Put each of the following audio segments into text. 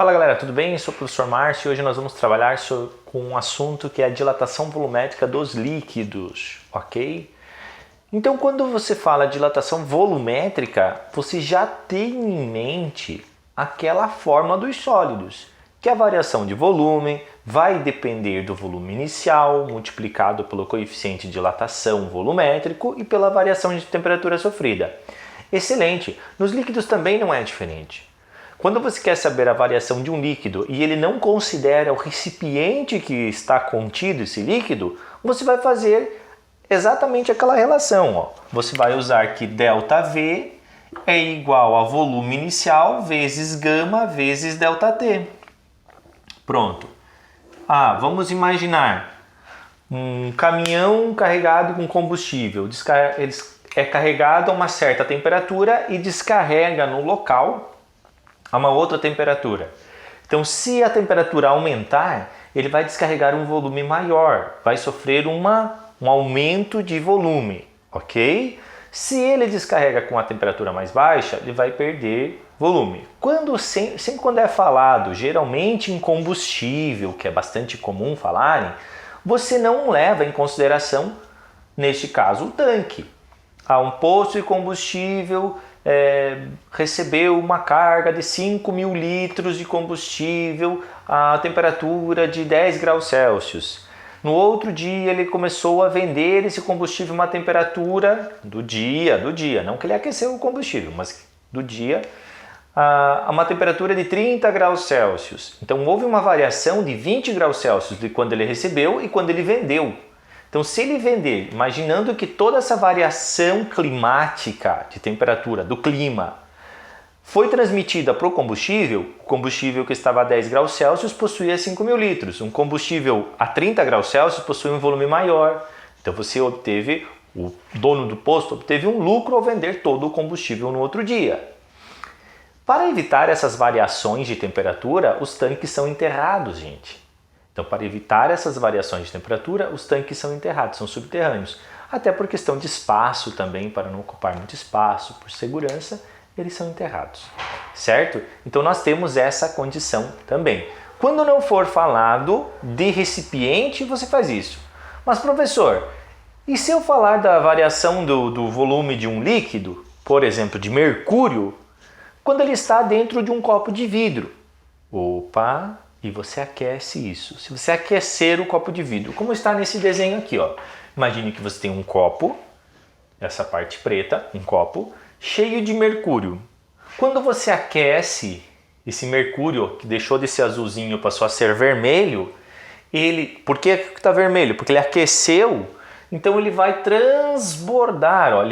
Fala galera, tudo bem? Eu sou o professor Márcio e hoje nós vamos trabalhar com um assunto que é a dilatação volumétrica dos líquidos, ok? Então quando você fala dilatação volumétrica, você já tem em mente aquela forma dos sólidos, que a variação de volume vai depender do volume inicial, multiplicado pelo coeficiente de dilatação volumétrico e pela variação de temperatura sofrida. Excelente! Nos líquidos também não é diferente. Quando você quer saber a variação de um líquido e ele não considera o recipiente que está contido esse líquido, você vai fazer exatamente aquela relação. Ó. Você vai usar que ΔV é igual a volume inicial vezes gama vezes ΔT. Pronto. Vamos imaginar um caminhão carregado com combustível. Ele é carregado a uma certa temperatura e descarrega no local a uma outra temperatura. Então, se a temperatura aumentar, ele vai descarregar um volume maior, vai sofrer um aumento de volume, ok? Se ele descarrega com a temperatura mais baixa, ele vai perder volume. Sempre quando é falado, geralmente em combustível, que é bastante comum falarem, você não leva em consideração, neste caso, o tanque. Um posto de combustível recebeu uma carga de 5.000 litros de combustível a temperatura de 10 graus Celsius. No outro dia ele começou a vender esse combustível a uma temperatura do dia, não que ele aqueceu o combustível, mas do dia, a uma temperatura de 30 graus Celsius. Então houve uma variação de 20 graus Celsius de quando ele recebeu e quando ele vendeu. Então, se ele vender, imaginando que toda essa variação climática de temperatura do clima foi transmitida para o combustível que estava a 10 graus Celsius possuía 5.000 litros. Um combustível a 30 graus Celsius possui um volume maior. Então, o dono do posto obteve um lucro ao vender todo o combustível no outro dia. Para evitar essas variações de temperatura, os tanques são enterrados, gente. Então, para evitar essas variações de temperatura, os tanques são enterrados, são subterrâneos. Até por questão de espaço também, para não ocupar muito espaço, por segurança, eles são enterrados, certo? Então, nós temos essa condição também. Quando não for falado de recipiente, você faz isso. Mas, professor, e se eu falar da variação do volume de um líquido, por exemplo, de mercúrio, quando ele está dentro de um copo de vidro? Opa! E você aquece isso. Se você aquecer o copo de vidro, como está nesse desenho aqui, ó. Imagine que você tem um copo, essa parte preta, um copo, cheio de mercúrio. Quando você aquece esse mercúrio, que deixou de ser azulzinho, passou a ser vermelho, por que está vermelho? Porque ele aqueceu, então ele vai transbordar, ó,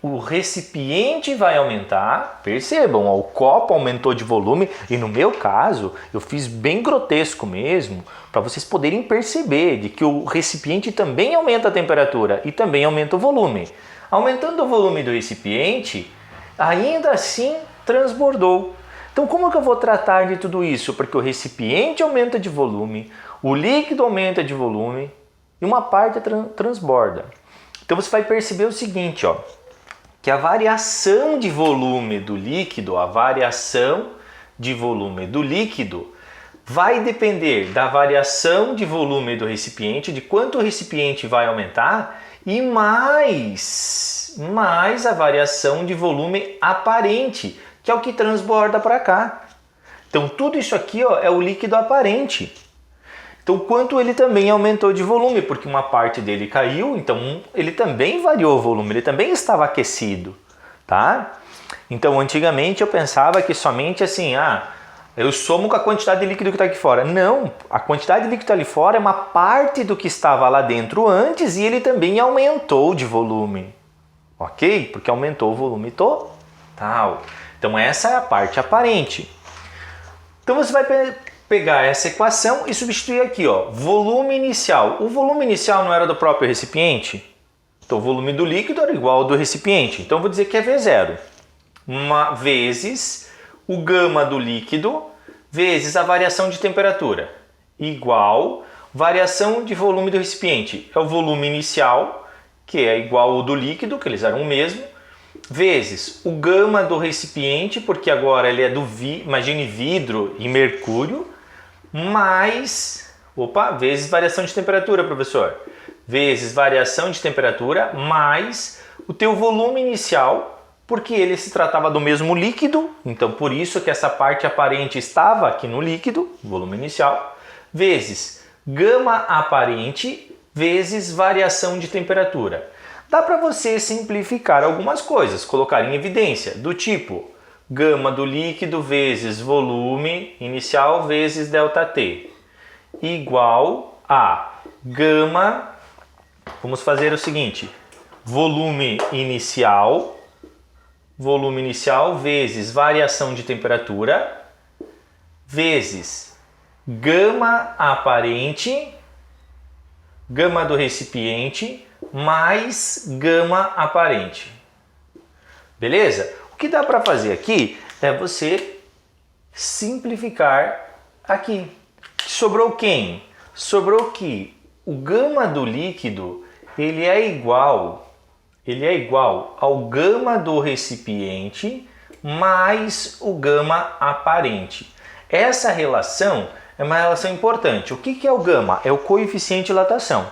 o recipiente vai aumentar, percebam, ó, o copo aumentou de volume e no meu caso eu fiz bem grotesco mesmo, para vocês poderem perceber de que o recipiente também aumenta a temperatura e também aumenta o volume. Aumentando o volume do recipiente, ainda assim transbordou. Então como que eu vou tratar de tudo isso? Porque o recipiente aumenta de volume, o líquido aumenta de volume e uma parte transborda. Então você vai perceber o seguinte, ó, que a variação de volume do líquido, vai depender da variação de volume do recipiente, de quanto o recipiente vai aumentar e mais a variação de volume aparente, que é o que transborda para cá. Então tudo isso aqui, ó, é o líquido aparente. Então, quanto ele também aumentou de volume, porque uma parte dele caiu, então ele também variou o volume, ele também estava aquecido, tá? Então, antigamente eu pensava que somente assim, eu somo com a quantidade de líquido que está aqui fora. Não, a quantidade de líquido que está ali fora é uma parte do que estava lá dentro antes e ele também aumentou de volume, ok? Porque aumentou o volume total. Então, essa é a parte aparente. Então, você vai pegar essa equação e substituir aqui, ó, volume inicial. O volume inicial não era do próprio recipiente? Então o volume do líquido era igual ao do recipiente. Então eu vou dizer que é V0. Vezes o gama do líquido vezes a variação de temperatura. Igual variação de volume do recipiente. É o volume inicial, que é igual ao do líquido, que eles eram o mesmo, vezes o gama do recipiente, porque agora ele é imagine vidro e mercúrio, mais, vezes variação de temperatura, professor. Vezes variação de temperatura mais o teu volume inicial, porque ele se tratava do mesmo líquido, então por isso que essa parte aparente estava aqui no líquido, volume inicial, vezes gama aparente, vezes variação de temperatura. Dá para você simplificar algumas coisas, colocar em evidência, do tipo gama do líquido vezes volume inicial vezes ΔT, igual a gama, vamos fazer o seguinte, volume inicial vezes variação de temperatura, vezes gama aparente, gama do recipiente, mais gama aparente. Beleza? O que dá para fazer aqui é você simplificar aqui. Sobrou quem? Sobrou que o gama do líquido ele é igual ao gama do recipiente mais o gama aparente. Essa relação é uma relação importante. O que é o gama? É o coeficiente de dilatação.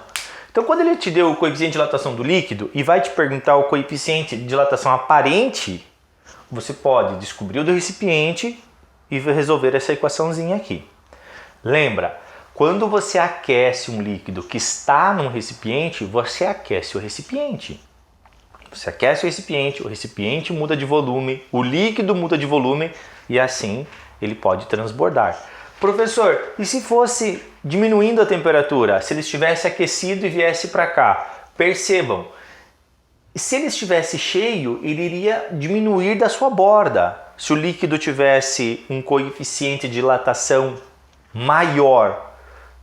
Então, quando ele te deu o coeficiente de dilatação do líquido e vai te perguntar o coeficiente de dilatação aparente, você pode descobrir o do recipiente e resolver essa equaçãozinha aqui. Lembra, quando você aquece um líquido que está num recipiente, você aquece o recipiente. Você aquece o recipiente muda de volume, o líquido muda de volume e assim ele pode transbordar. Professor, e se fosse diminuindo a temperatura, se ele estivesse aquecido e viesse para cá? Percebam, se ele estivesse cheio, ele iria diminuir da sua borda. Se o líquido tivesse um coeficiente de dilatação maior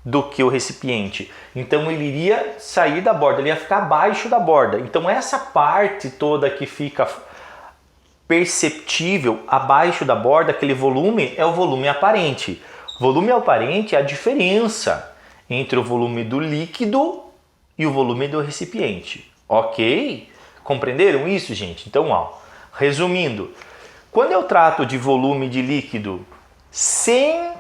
do que o recipiente, então ele iria sair da borda, ele ia ficar abaixo da borda. Então essa parte toda que fica perceptível abaixo da borda, aquele volume, é o volume aparente. Volume aparente é a diferença entre o volume do líquido e o volume do recipiente. Ok? Compreenderam isso, gente? Então, resumindo, quando eu trato de volume de líquido sem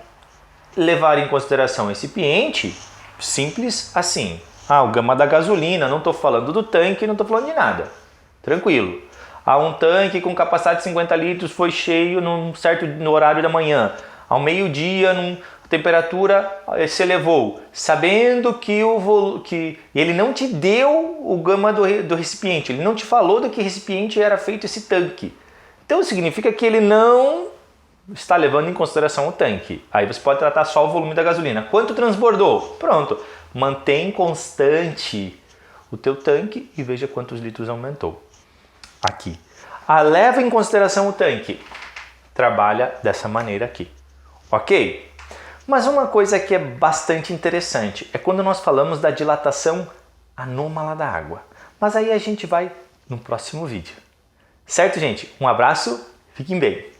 levar em consideração o recipiente, simples assim. O gama da gasolina, não estou falando do tanque, não estou falando de nada. Tranquilo. Um tanque com capacidade de 50 litros foi cheio no horário da manhã. Ao meio-dia, a temperatura se elevou, sabendo que ele não te deu o gama do recipiente, ele não te falou do que recipiente era feito esse tanque. Então significa que ele não está levando em consideração o tanque. Aí você pode tratar só o volume da gasolina. Quanto transbordou? Pronto. Mantém constante o teu tanque e veja quantos litros aumentou. Aqui. Leva em consideração o tanque. Trabalha dessa maneira aqui. Ok? Mas uma coisa que é bastante interessante é quando nós falamos da dilatação anômala da água. Mas aí a gente vai no próximo vídeo. Certo, gente? Um abraço, fiquem bem!